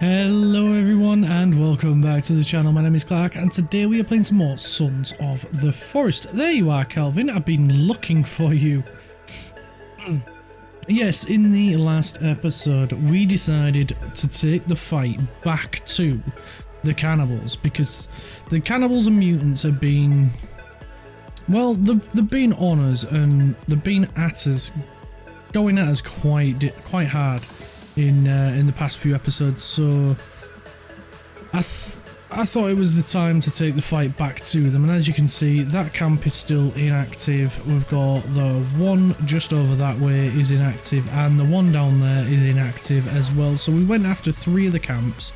Hello everyone and welcome back to the channel. My name is Clark and today we are playing some more Sons of the Forest. There you are, Kelvin. I've been looking for you. Yes, in the last episode we decided to take the fight back to the cannibals because the cannibals and mutants have been, well, they've been on us and they've been at us, going at us quite hard in the past few episodes, so I thought it was the time to take the fight back to them. And as you can see, that camp is still inactive. We've got the one just over that way is inactive and the one down there is inactive as well. So we went after 3 of the camps.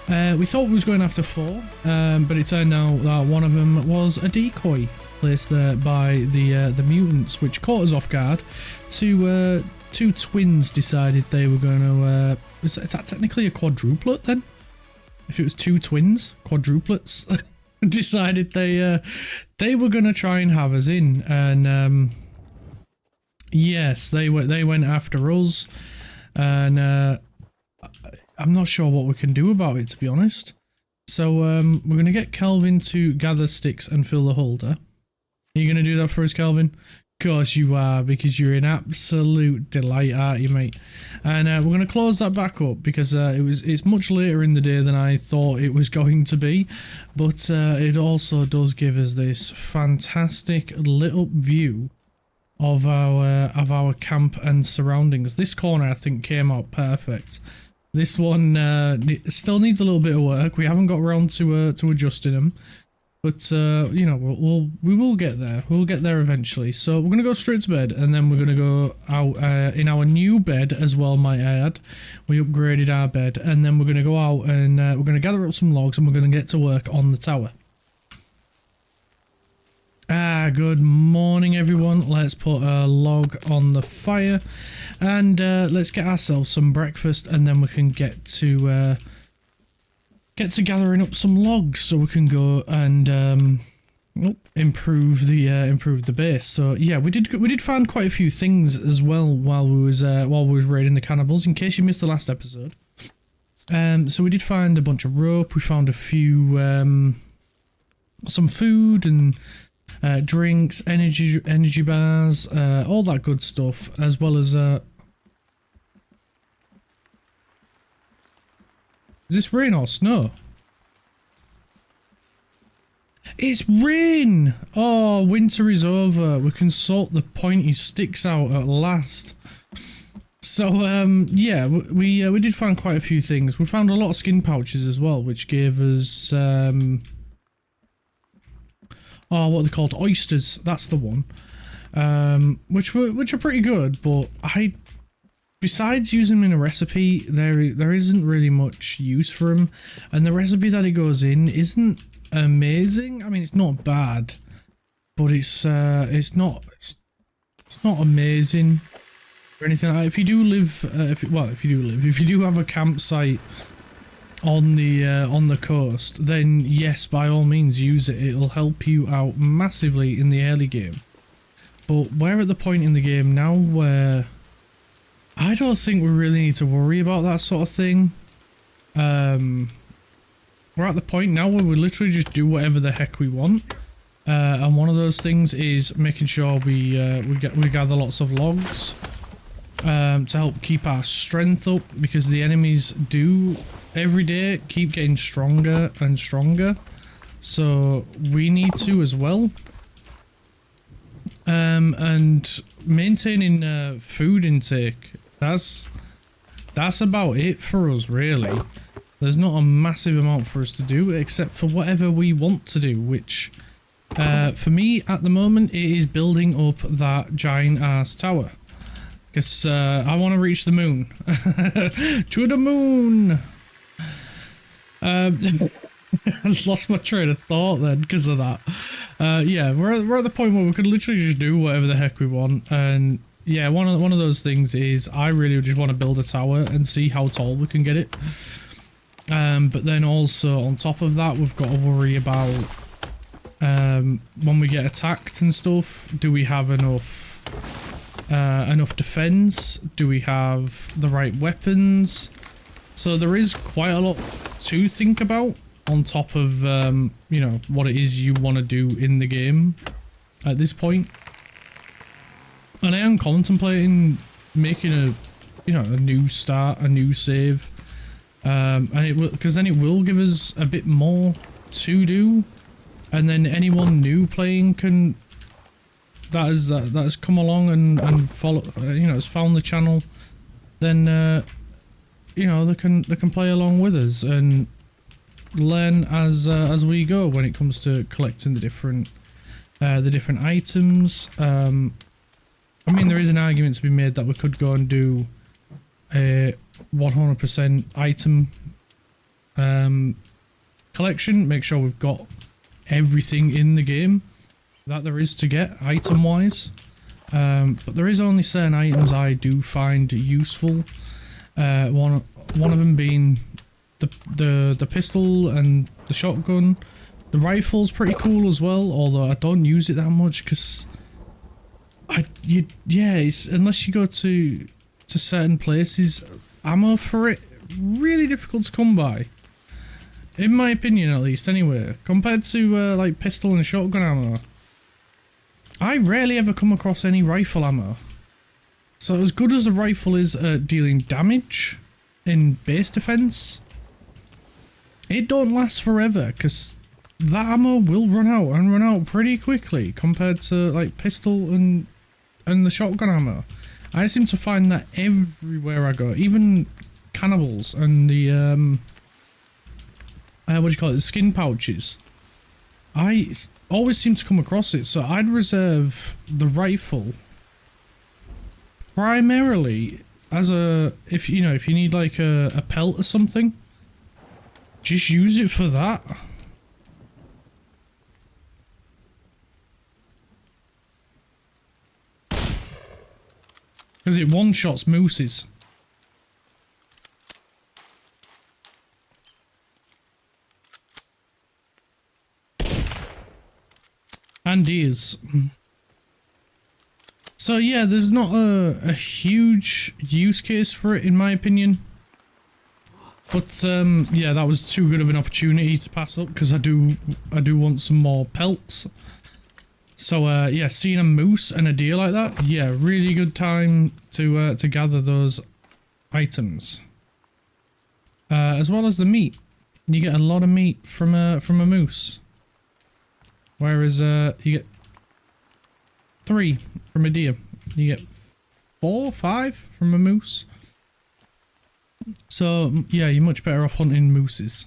We thought we was going after 4, but it turned out that one of them was a decoy placed there by the mutants, which caught us off guard. Two twins decided they were going to... is that technically a quadruplet then? If it was 2 twins, quadruplets, decided they were going to try and have us in. And yes, they went after us. And I'm not sure what we can do about it, to be honest. So we're going to get Kelvin to gather sticks and fill the holder. Are you going to do that for us, Kelvin? Of course you are, because you're an absolute delight, aren't you, mate? And we're going to close that back up because it's much later in the day than I thought it was going to be, but it also does give us this fantastic little view of our camp and surroundings. This corner I think came out perfect. This one still needs a little bit of work. We haven't got around to adjusting them. But, you know, we will get there. We'll get there eventually. So we're going to go straight to bed, and then we're going to go out in our new bed as well, might I add. We upgraded our bed, and then we're going to go out and we're going to gather up some logs, and we're going to get to work on the tower. Good morning, everyone. Let's put a log on the fire, and let's get ourselves some breakfast, and then we can get to gathering up some logs so we can go and improve the base. So yeah, we did find quite a few things as well while we was raiding the cannibals, in case you missed the last episode. So we did find a bunch of rope. We found a few some food and drinks, energy bars, all that good stuff, as well as is this rain or snow? It's rain! Oh, winter is over. We can sort the pointy sticks out at last. So, yeah, we did find quite a few things. We found a lot of skin pouches as well, which gave us, oh, what are they called? Oysters. That's the one. Which are pretty good, but besides using them in a recipe, there isn't really much use for them, and the recipe that it goes in isn't amazing. I mean, it's not bad, but it's not amazing or anything like that. If you do live, if you do have a campsite on the coast, then yes, by all means use it. It'll help you out massively in the early game. But we're at the point in the game now where I don't think we really need to worry about that sort of thing. We're at the point now where we literally just do whatever the heck we want. And one of those things is making sure we gather lots of logs to help keep our strength up, because the enemies do every day keep getting stronger and stronger. So we need to as well. And maintaining food intake. That's about it for us, really. There's not a massive amount for us to do, except for whatever we want to do, which, for me, at the moment, it is building up that giant-ass tower. Because I want to reach the moon. To the moon! I lost my train of thought then, because of that. Yeah, we're at the point where we could literally just do whatever the heck we want, and yeah, one of those things is I really just want to build a tower and see how tall we can get it. But then also on top of that, we've got to worry about when we get attacked and stuff. Do we have enough defense? Do we have the right weapons? So there is quite a lot to think about on top of, you know, what it is you want to do in the game at this point. And I am contemplating making a, you know, a new start, a new save. And it will, because then it will give us a bit more to do. And then anyone new playing can, that has come along and follow, you know, has found the channel, then, you know, they can play along with us and learn as we go when it comes to collecting the different items. I mean, there is an argument to be made that we could go and do a 100% item collection, make sure we've got everything in the game that there is to get item wise, but there is only certain items I do find useful. One of them being the pistol and the shotgun. The rifle's pretty cool as well, although I don't use it that much because it's, unless you go to certain places, ammo for it really difficult to come by. In my opinion, at least, anyway. Compared to like pistol and shotgun ammo, I rarely ever come across any rifle ammo. So as good as the rifle is at dealing damage in base defense, it don't last forever because that ammo will run out and run out pretty quickly compared to like pistol and the shotgun ammo. I seem to find that everywhere I go, even cannibals and the what do you call it, the skin pouches. I always seem to come across it, so I'd reserve the rifle primarily as a, if you know, if you need like a pelt or something, just use it for that. Because it one-shots mooses. And deers. So yeah, there's not a huge use case for it in my opinion. But yeah, that was too good of an opportunity to pass up because I do want some more pelts. So yeah, seeing a moose and a deer like that, yeah, really good time to gather those items. As well as the meat. You get a lot of meat from a moose. Whereas you get 3 from a deer. You get 4, 5 from a moose. So yeah, you're much better off hunting mooses.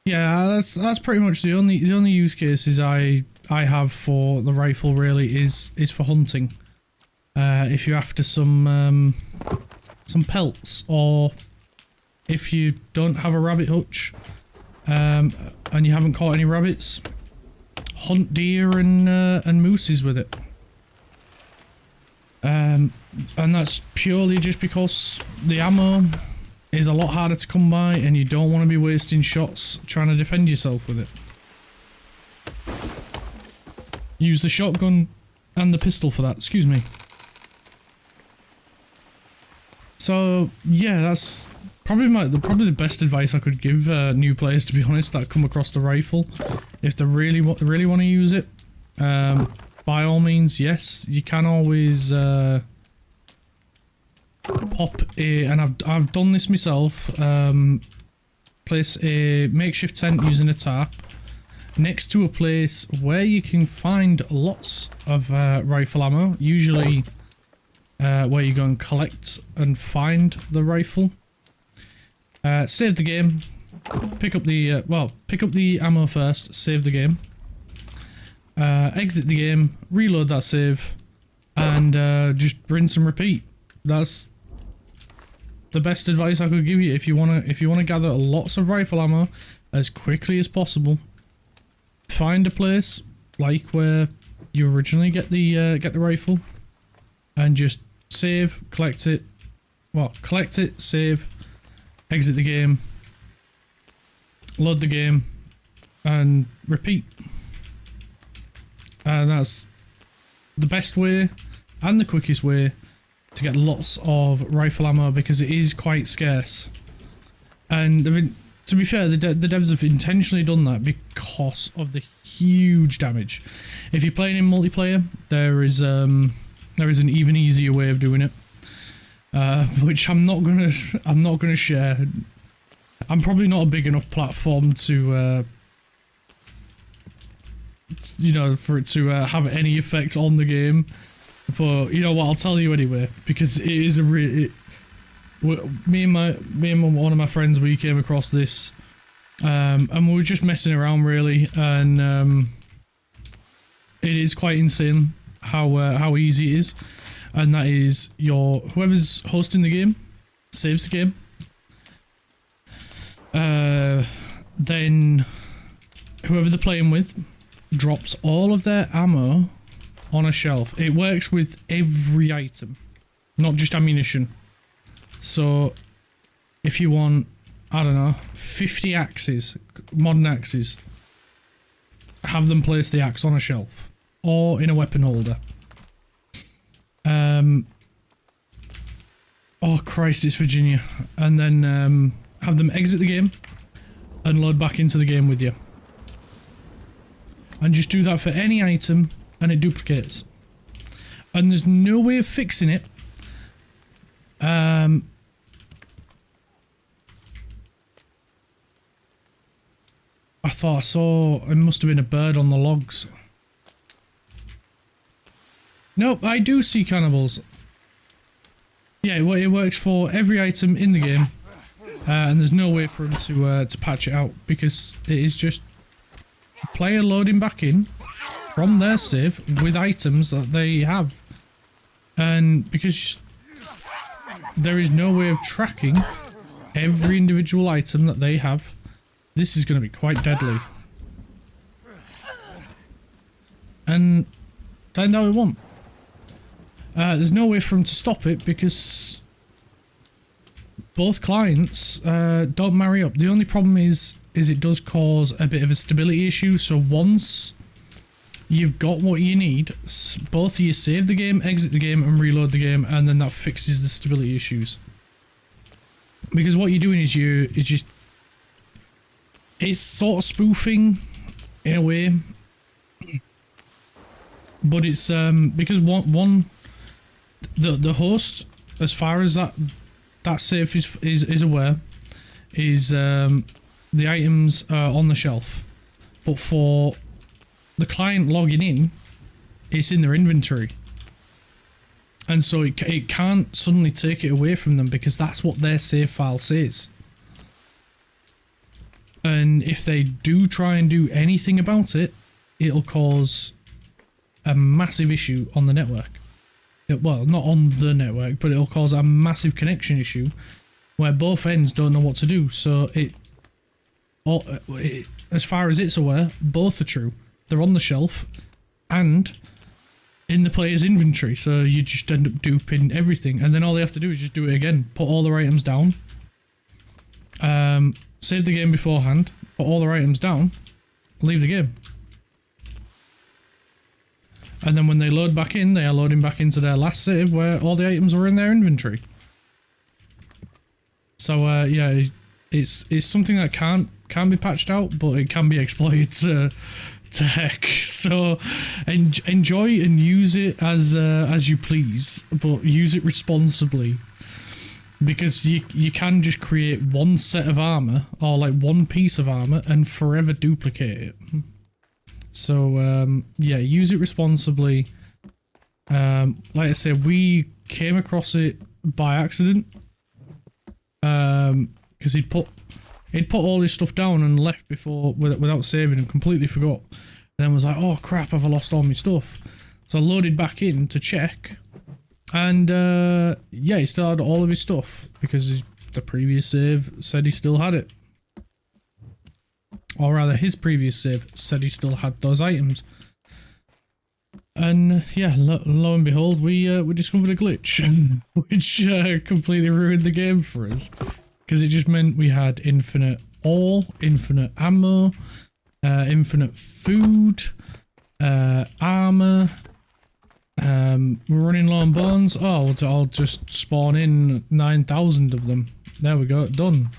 Yeah, that's pretty much the only use cases I have for the rifle really is for hunting. If you're after some pelts, or if you don't have a rabbit hutch and you haven't caught any rabbits, hunt deer and mooses with it. And that's purely just because the ammo is a lot harder to come by and you don't want to be wasting shots trying to defend yourself with it. Use the shotgun and the pistol for that, excuse me. So yeah, that's probably the best advice I could give new players, to be honest, that come across the rifle. If they really want to use it, by all means, yes, you can always pop a, and I've done this myself. Place a makeshift tent using a tarp next to a place where you can find lots of rifle ammo, usually where you go and collect and find the rifle. Save the game, pick up the ammo first, save the game, exit the game, reload that save, and just rinse and repeat. That's the best advice I could give you if you wanna gather lots of rifle ammo as quickly as possible. Find a place like where you originally get the rifle, and just save, collect it, save, exit the game, load the game, and repeat. And that's the best way and the quickest way to get lots of rifle ammo, because it is quite scarce. And to be fair, the devs have intentionally done that because of the huge damage. If you're playing in multiplayer, there is an even easier way of doing it, which I'm not gonna share. I'm probably not a big enough platform to, you know, for it to have any effect on the game. But you know what? I'll tell you anyway, because it is a me and one of my friends, we came across this, and we were just messing around really, and it is quite insane how easy it is, and that is whoever's hosting the game saves the game, then whoever they're playing with drops all of their ammo on a shelf. It works with every item, not just ammunition. So if you want, I don't know, 50 axes, modern axes, have them place the axe on a shelf or in a weapon holder. Oh Christ, it's Virginia. And then have them exit the game and load back into the game with you. And just do that for any item and it duplicates. And there's no way of fixing it. I thought I saw, it must have been a bird on the logs. Nope, I do see cannibals. Yeah, it works for every item in the game, and there's no way for them to patch it out, because it is just player loading back in from their save with items that they have, and because there is no way of tracking every individual item that they have, this is going to be quite deadly. And turned out it won't. There's no way for them to stop it because both clients don't marry up. The only problem is it does cause a bit of a stability issue. So once you've got what you need, both of you save the game, exit the game, and reload the game, and then that fixes the stability issues. Because what you're doing is it's sort of spoofing in a way, but it's because the host, as far as that safe is aware, is the items are on the shelf, but for the client logging in, it's in their inventory, and so it can't suddenly take it away from them because that's what their save file says. And if they do try and do anything about it, it'll cause a massive issue on the network. Well, not on the network, but it'll cause a massive connection issue where both ends don't know what to do. So as far as it's aware, both are true. They're on the shelf and in the player's inventory. So you just end up duping everything. And then all they have to do is just do it again. Put all their items down. Save the game beforehand. Put all their items down. Leave the game. And then when they load back in, they are loading back into their last save where all the items are in their inventory. So yeah, it's something that can be patched out, but it can be exploited to heck. So enjoy and use it as you please, but use it responsibly, because you can just create one set of armor or like one piece of armor and forever duplicate it. So yeah, use it responsibly. Like I said, we came across it by accident, because he'd put all his stuff down and left before without saving and completely forgot. And then was like, oh crap, have I lost all my stuff? So I loaded back in to check, and yeah, he still had all of his stuff because the previous save said he still had it. Or rather, his previous save said he still had those items. And yeah, lo and behold, we discovered a glitch, which completely ruined the game for us. Because it just meant we had infinite ore, infinite ammo, infinite food, armor. We're running low on bones. Oh, I'll just spawn in 9,000 of them. There we go, done.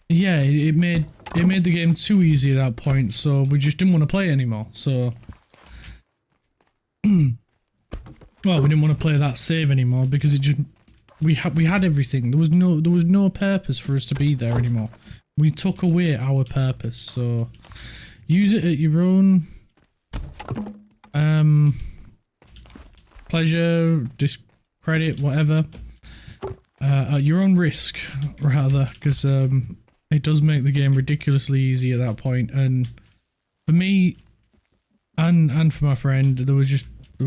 yeah, it made the game too easy at that point, so we just didn't want to play it anymore. So, well, we didn't want to play that save anymore because it just we had everything. There was no purpose for us to be there anymore. We took away our purpose. So, use it at your own pleasure, discredit, whatever. At your own risk, rather, because it does make the game ridiculously easy at that point. And for me, and for my friend, there was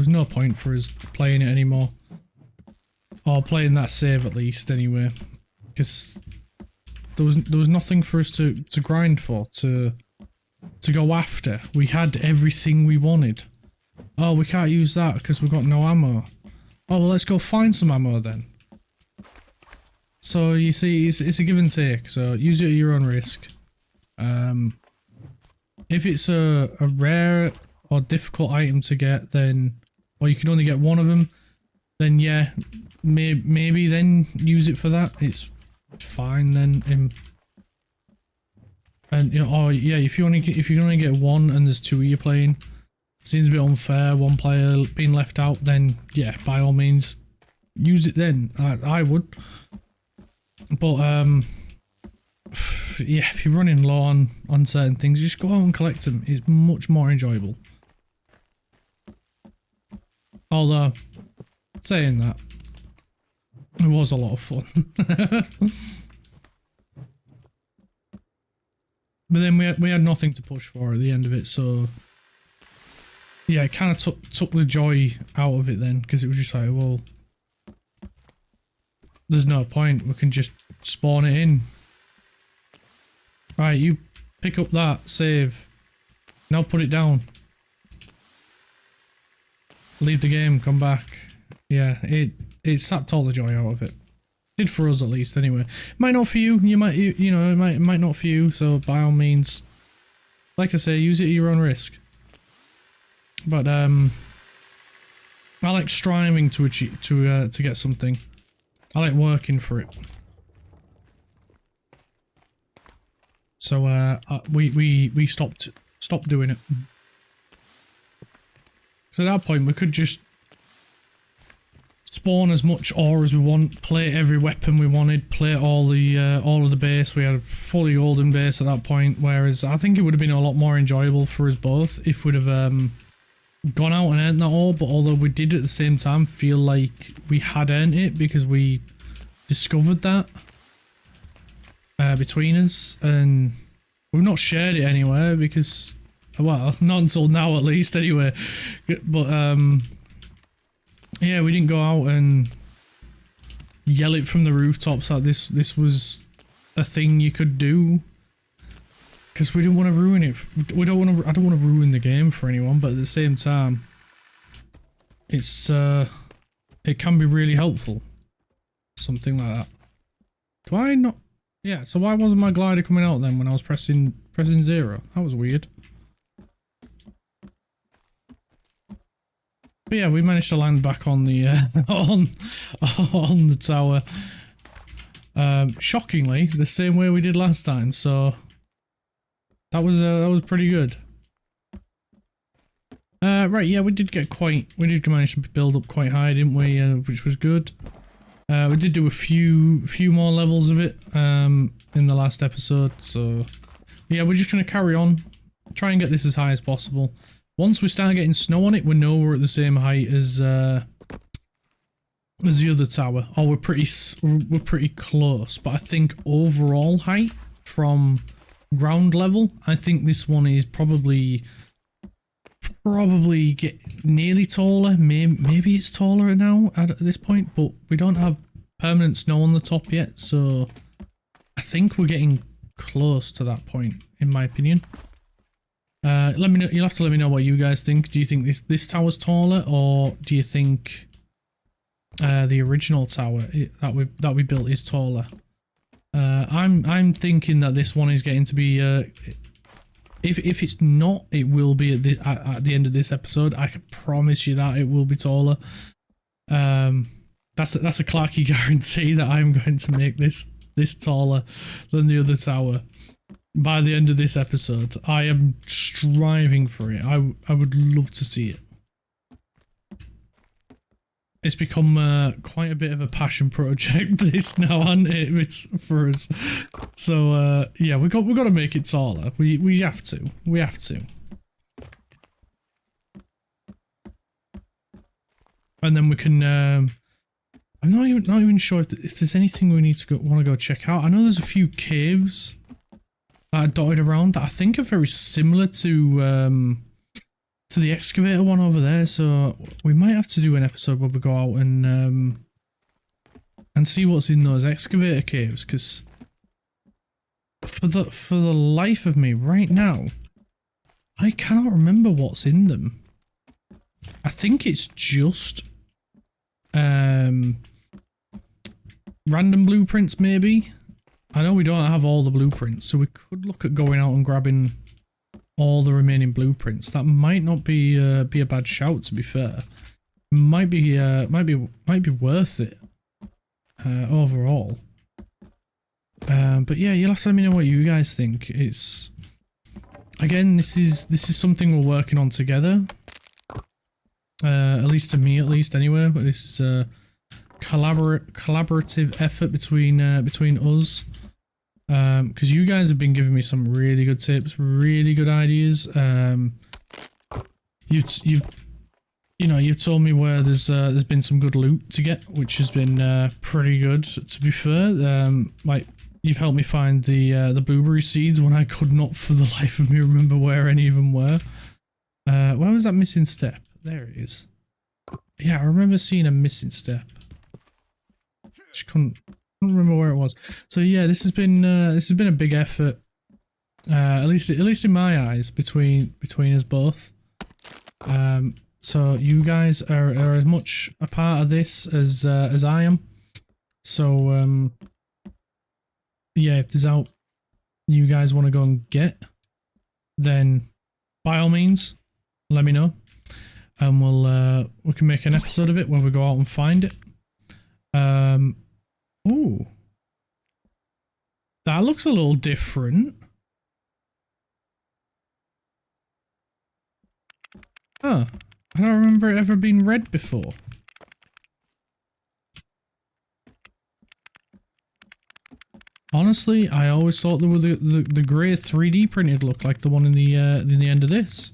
no point for us playing it anymore, or playing that save at least anyway, because there was nothing for us to grind for, to go after. We had everything we wanted. Oh, we can't use that because we've got no ammo. Oh, well, let's go find some ammo then. So you see, it's a give and take. So use it at your own risk. If it's a rare or difficult item to get, then, or you can only get one of them, then yeah, maybe then use it for that. It's fine then. And you know, oh yeah, if you can only get one and there's two of you playing, seems a bit unfair. One player being left out, then yeah, by all means, use it then. I would. But yeah, if you're running low on certain things, just go out and collect them. It's much more enjoyable. Although, saying that, it was a lot of fun. But then we had nothing to push for at the end of it, so yeah, it kind of took the joy out of it then, because it was just like, well, there's no point. We can just spawn it in. Right, you pick up that, save. Now put it down. Leave the game, come back. Yeah, it sapped all the joy out of it. Did for us at least, anyway. Might not for you. You know, it might not for you. So by all means, like I say, use it at your own risk. But I like striving to achieve to get something. I like working for it. So we stopped doing it. So at that point we could just spawn as much ore as we want, play every weapon we wanted, play all of the base. We had a fully golden base at that point, whereas I think it would have been a lot more enjoyable for us both if we'd have gone out and earned that ore. But although we did at the same time feel like we had earned it because we discovered that between us, and we've not shared it anywhere because, well, not until now at least anyway. But yeah, we didn't go out and yell it from the rooftops that this was a thing you could do, because we didn't want to ruin it. I don't want to ruin the game for anyone, but at the same time, it's it can be really helpful. Something like that. Do I not? Yeah. So why wasn't my glider coming out then when I was pressing 0? That was weird. But yeah, we managed to land back on the on the tower. Shockingly, the same way we did last time. So that was pretty good. Right, yeah, we did manage to build up quite high, didn't we? Which was good. We did do a few more levels of it in the last episode. So yeah, we're just gonna carry on, try and get this as high as possible. Once we start getting snow on it, we know we're at the same height as the other tower, or we're pretty close. But I think overall height from ground level, I think this one is probably get nearly taller. Maybe it's taller now at this point, but we don't have permanent snow on the top yet, so I think we're getting close to that point, in my opinion. Let me know. You'll have to let me know what you guys think. Do you think this tower's taller, or do you think the original tower that we built is taller? I'm thinking that this one is getting to be. If it's not, it will be at the end of this episode. I can promise you that it will be taller. That's a Clarky guarantee that I'm going to make this this taller than the other tower by the end of this episode. I am striving for it. I would love to see it. It's become quite a bit of a passion project this now, hasn't it? It's for us. So yeah, we got to make it taller. We have to. We have to. And then we can. I'm not even sure if there's anything we need to want to go check out. I know there's a few caves that are dotted around that I think are very similar to the excavator one over there. So we might have to do an episode where we go out and see what's in those excavator caves. Because for the life of me right now, I cannot remember what's in them. I think it's just random blueprints, maybe. I know we don't have all the blueprints, so we could look at going out and grabbing all the remaining blueprints. That might not be a bad shout, to be fair. Might be worth it overall. But yeah, you'll have to let me know what you guys think. It's again, this is something we're working on together. At least to me, at least anyway. But this is a collaborative effort between us. Because you guys have been giving me some really good tips, really good ideas. You've told me where there's been some good loot to get, which has been pretty good, to be fair. Like you've helped me find the blueberry seeds when I could not for the life of me remember where any of them were. Where was that missing step? There it is. Yeah, I remember seeing a missing step. Just couldn't remember where it was. So yeah, this has been a big effort. At least in my eyes, between us both. So you guys are as much a part of this as I am. So yeah, if there's out you guys want to go and get, then by all means, let me know, and we can make an episode of it where we go out and find it. Ooh, that looks a little different. Huh. I don't remember it ever being red before. Honestly, I always thought there were the grey 3D printed look like the one in the end of this.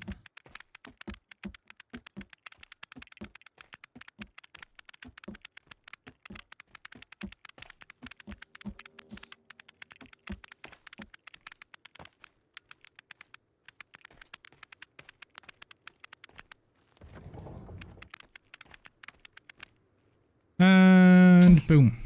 And boom.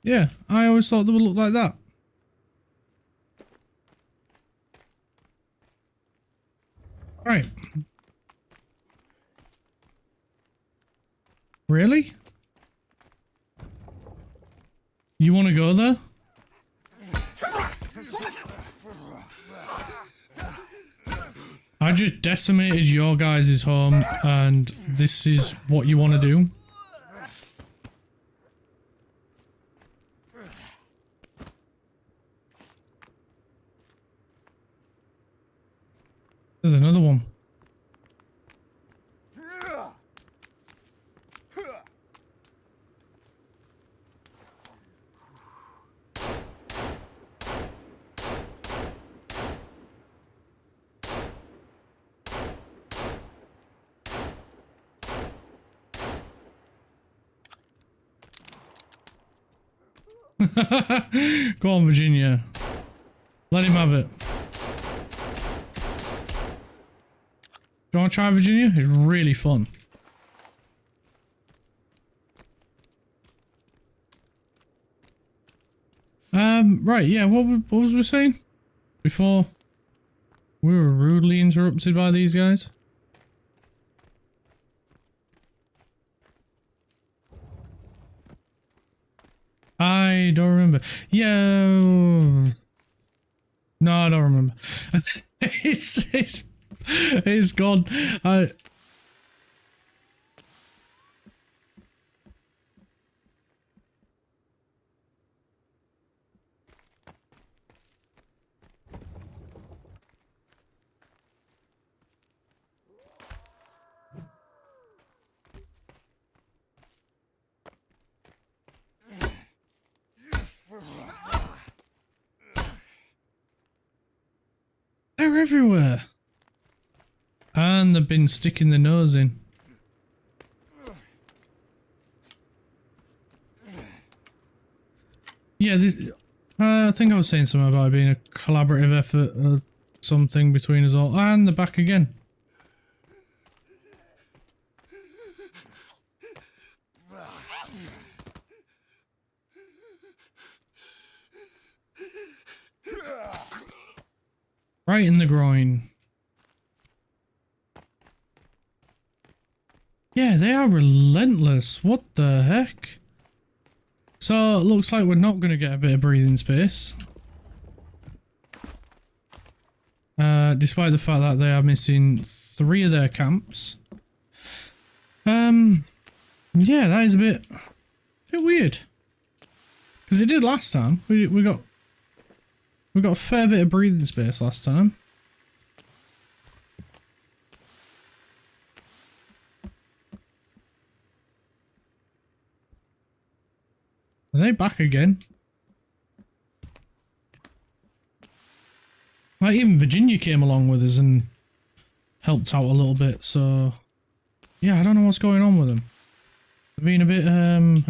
Yeah, I always thought they would look like that. Right. Really? You want to go there? I just decimated your guys' home, and this is what you want to do? There's another one. Go on, Virginia. Let him have it. Do you want to try Virginia? It's really fun. Right, yeah, what was we saying? Before we were rudely interrupted by these guys? I don't remember. Yeah. No, I don't remember. It's gone. They're everywhere. And they've been sticking their nose in. Yeah, this, I think I was saying something about it being a collaborative effort or something between us all. And they're back again. Right in the groin. Yeah, they are relentless. What the heck? So, it looks like we're not going to get a bit of breathing space. Despite the fact that they are missing 3 of their camps. Yeah, that is a bit weird. Because it did last time. We got a fair bit of breathing space last time. Are they back again? Like, even Virginia came along with us and helped out a little bit, so yeah, I don't know what's going on with them. They're being a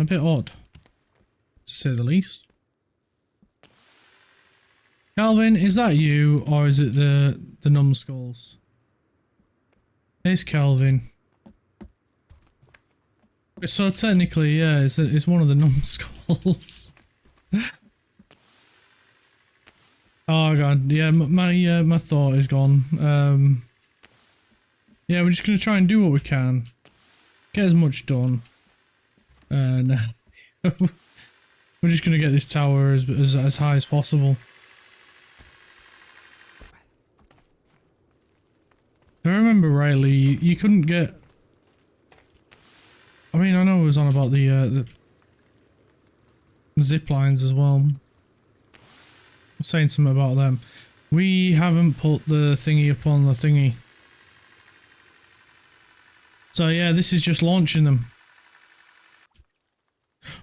bit odd, to say the least. Calvin, is that you, or is it the numbskulls? It's Calvin. So technically, yeah, it's one of the numbskulls. Oh god, yeah, my thought is gone. Yeah, we're just gonna try and do what we can, get as much done, and we're just gonna get this tower as high as possible. If I remember rightly, you couldn't get. I mean, I know it was on about the zip lines as well. I'm saying something about them. We haven't put the thingy up on the thingy. So yeah, this is just launching them.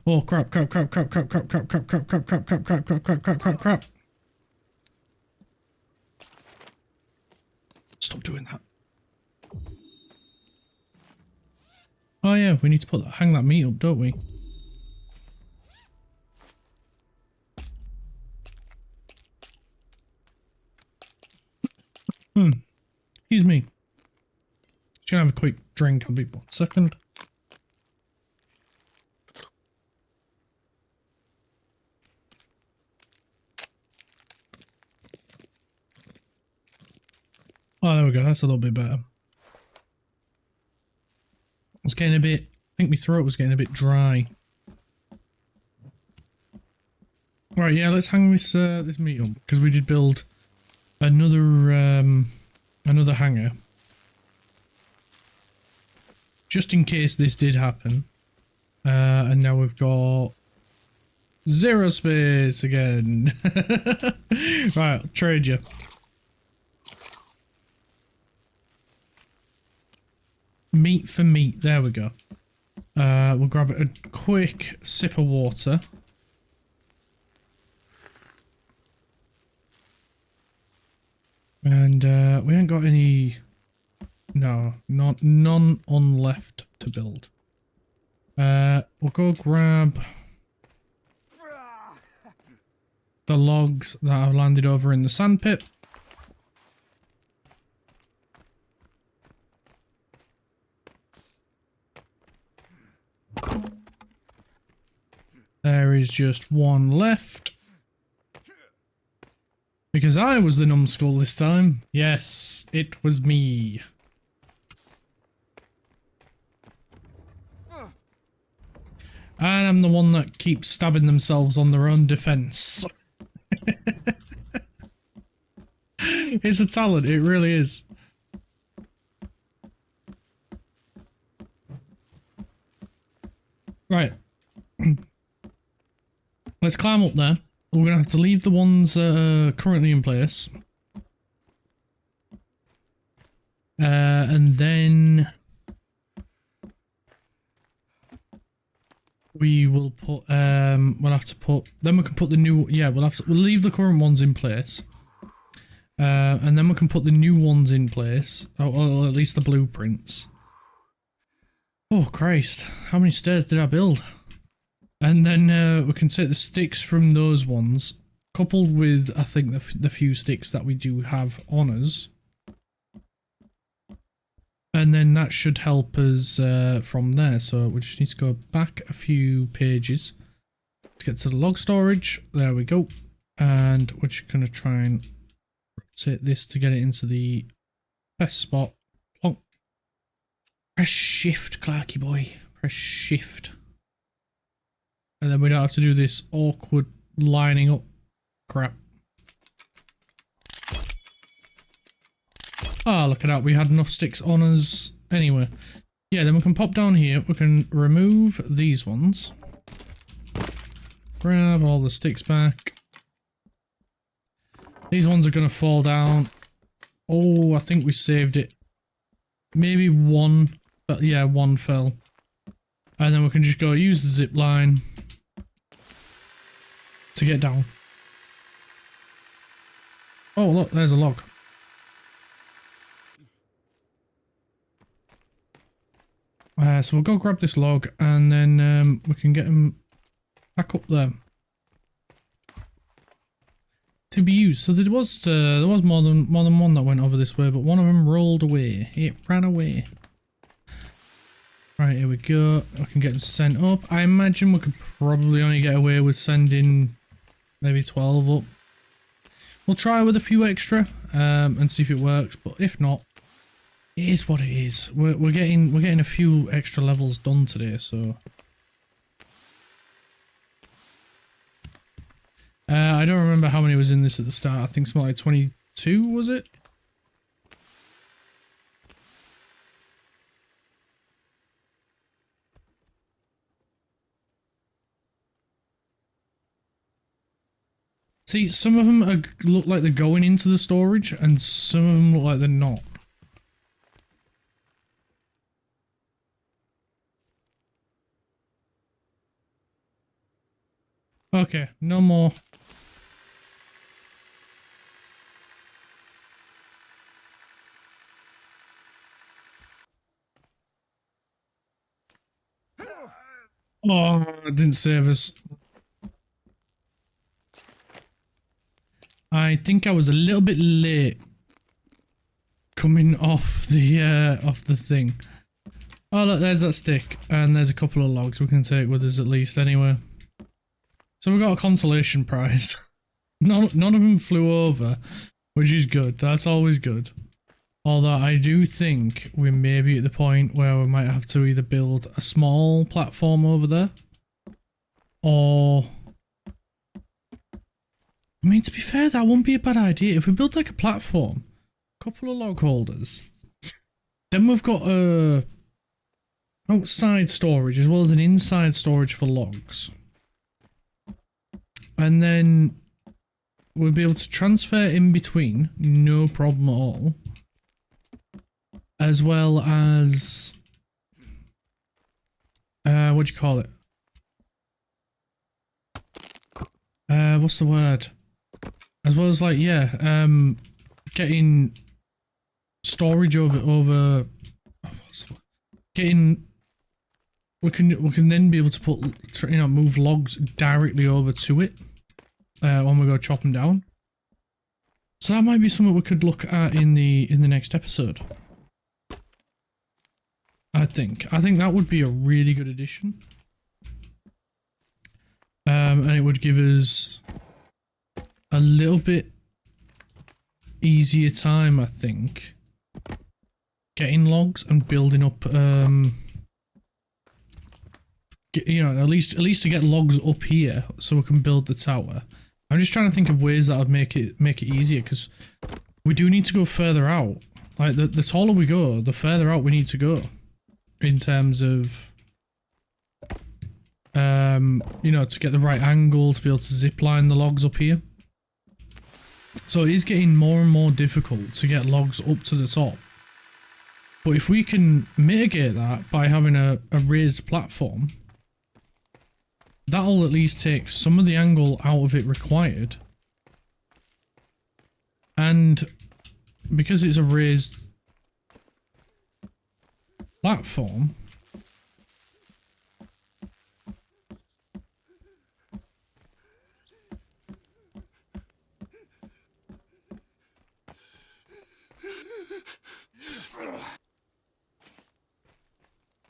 Oh crap, crap, crap, crap, crap, crap, crap, crap, crap, crap, crap, crap, crap, crap, crap, crap, crap, crap. Stop doing that. Oh yeah, we need to hang that meat up, don't we? Excuse me. Just gonna have a quick drink. I'll be 1 second. Oh, there we go. That's a little bit better. I was getting a bit. I think my throat was getting a bit dry. Right, yeah. Let's hang this this meat up because we did build another hanger. Just in case this did happen. And now we've got 0 space again. Right, I'll trade you. Meat for meat, there we go. We'll grab a quick sip of water. And we ain't got any. No, none on left to build. We'll go grab the logs that I've landed over in the sandpit. There is just 1 left. Because I was the numbskull this time. Yes, it was me. And I'm the one that keeps stabbing themselves on their own defense. It's a talent, it really is. Right. Let's climb up there. We're going to have to leave the ones currently in place. And then we will put, we'll have to put, then we can put the new, yeah, we'll leave the current ones in place. And then we can put the new ones in place, or at least the blueprints. Oh Christ, how many stairs did I build? And then we can take the sticks from those ones, coupled with, I think, the few sticks that we do have on us. And then that should help us from there. So we just need to go back a few pages to get to the log storage. There we go. And we're just going to try and rotate this to get it into the best spot. Plonk. Press shift, Clarky boy. Press shift. And then we don't have to do this awkward lining up crap. Ah, look at that. We had enough sticks on us. Anyway. Yeah, then we can pop down here. We can remove these ones. Grab all the sticks back. These ones are going to fall down. Oh, I think we saved it. Maybe one. But yeah, one fell. And then we can just go use the zip line to get down. Oh, look, there's a log. So we'll go grab this log and then we can get him back up there to be used. So there was more than one that went over this way, but one of them rolled away. It ran away. Right, here we go. I can get them sent up. I imagine we could probably only get away with sending maybe 12 up. We'll try with a few extra and see if it works, but if not, it is what it is. We're getting a few extra levels done today, so I don't remember how many was in this at the start. I think something like 22, was it? See, some of them look like they're going into the storage, and some of them look like they're not. Okay, no more. Oh, it didn't save us. I think I was a little bit late coming off the thing. Oh look, there's that stick, and there's a couple of logs we can take with us at least anyway. So we got a consolation prize. None of them flew over, which is good. That's always good. Although I do think we may be at the point where we might have to either build a small platform over there, or... I mean, to be fair, that wouldn't be a bad idea. If we build like a platform, a couple of log holders, then we've got a outside storage as well as an inside storage for logs. And then we'll be able to transfer in between, no problem at all. As well as, what do you call it? What's the word? As well as like, yeah, getting storage over getting, we can then be able to put, you know, move logs directly over to it when we go chop them down. So that might be something we could look at in the next episode. I think that would be a really good addition. And it would give us a little bit easier time, I think, getting logs and building up, you know, at least to get logs up here so we can build the tower. I'm just trying to think of ways that would make it easier, because we do need to go further out. Like the taller we go, the further out we need to go in terms of you know, to get the right angle to be able to zip line the logs up here. So it is getting more and more difficult to get logs up to the top. But if we can mitigate that by having a raised platform, that'll at least take some of the angle out of it required. And because it's a raised platform,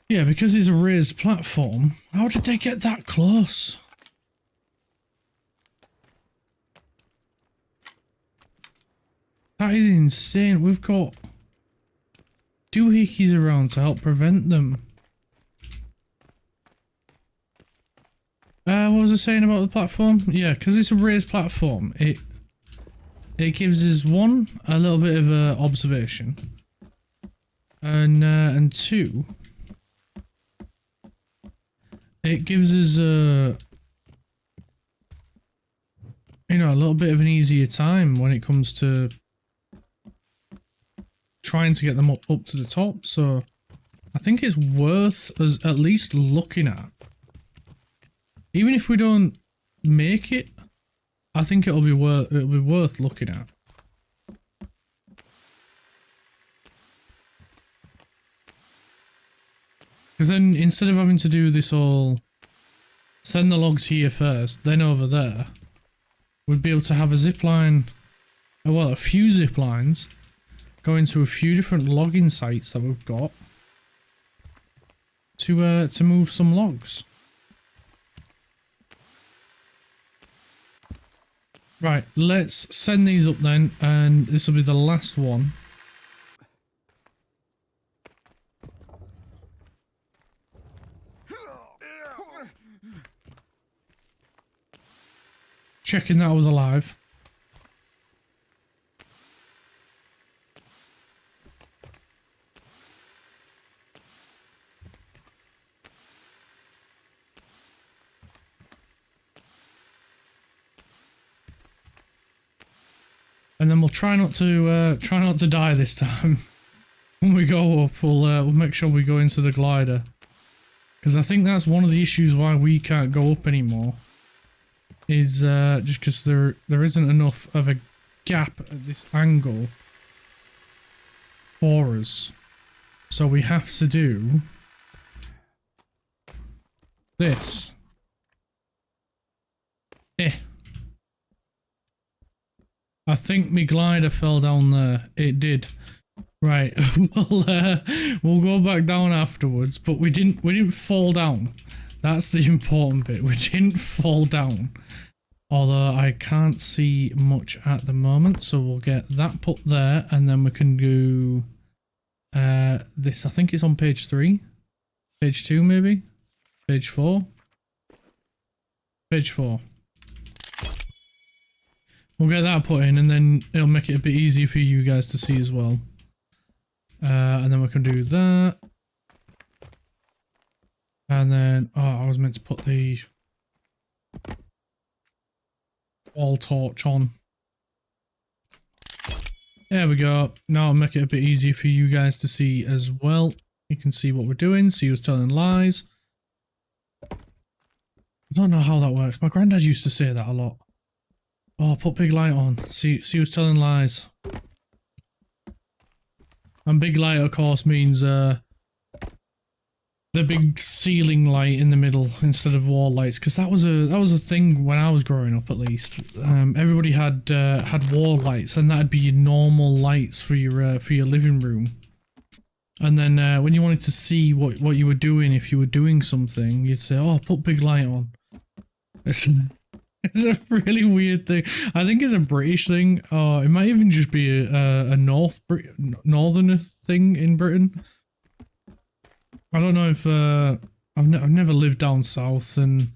yeah, because it's a raised platform, how did they get that close? That is insane. We've got doohickeys around to help prevent them. What was I saying about the platform? Yeah, because it's a raised platform, it gives us one, a little bit of observation, and two, it gives us you know, a little bit of an easier time when it comes to trying to get them up to the top. So I think it's worth us at least looking at. Even if we don't make it, I think it'll be worth looking at. Because then instead of having to do this all, send the logs here first, then over there, we'd be able to have a zip line, well, a few zip lines going to a few different logging sites that we've got to move some logs. Right, let's send these up then, and this will be the last one. Checking that I was alive. And then we'll try not to die this time. When we go up, we'll make sure we go into the glider, because I think that's one of the issues why we can't go up anymore. Is just because there isn't enough of a gap at this angle for us, so we have to do this. I think my glider fell down there. It did. Right. We'll go back down afterwards, but we didn't fall down. That's the important bit. We didn't fall down. Although I can't see much at the moment, so we'll get that put there, and then we can do this. I think it's on page 3. Page 2 maybe? Page 4? Page 4. We'll get that put in, and then it'll make it a bit easier for you guys to see as well. And then we can do that. And then, oh, I was meant to put the wall torch on. There we go. Now I'll make it a bit easier for you guys to see as well. You can see what we're doing. See who's telling lies. I don't know how that works. My granddad used to say that a lot. Oh, put big light on. See who's telling lies. And big light, of course, means the big ceiling light in the middle instead of wall lights, because that was a thing when I was growing up, at least. Everybody had wall lights, and that'd be your normal lights for your living room. And then when you wanted to see what you were doing, if you were doing something, you'd say, "Oh, put big light on." It's a really weird thing. I think it's a British thing. Oh, it might even just be a northern thing in Britain. I don't know if I've never lived down south, and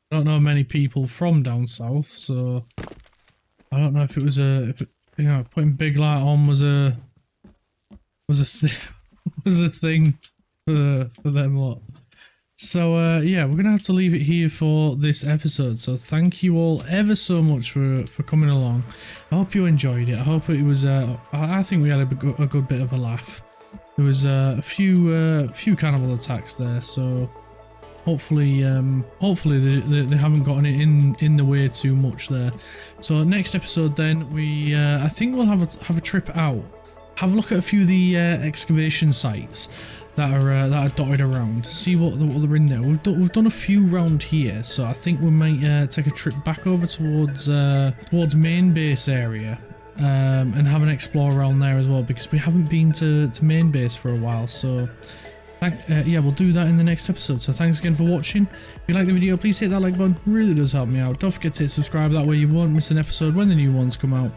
I don't know many people from down south, so I don't know if it was you know, putting big light on was a thing for them lot. So yeah, we're gonna have to leave it here for this episode. So thank you all ever so much for coming along. I hope you enjoyed it. I hope it was. I think we had a good bit of a laugh. There was a few cannibal attacks there, so Hopefully, hopefully they haven't gotten it in the way too much there. So next episode, then we I think we'll have a trip out, have a look at a few of the excavation sites that are dotted around, see what they're in there. We've done a few round here, so I think we might take a trip back over towards main base area. And have an explore around there as well, because we haven't been to main base for a while. So yeah, we'll do that in the next episode. So thanks again for watching. If you like the video, please hit that like button, really does help me out. Don't forget to hit subscribe, that way you won't miss an episode when the new ones come out.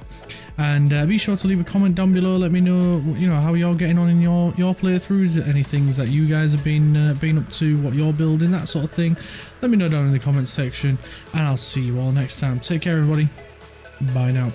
And be sure to leave a comment down below, let me know, you know, how you're getting on in your playthroughs, any things that you guys have been up to, what you're building, that sort of thing. Let me know down in the comments section, and I'll see you all next time. Take care, everybody. Bye now.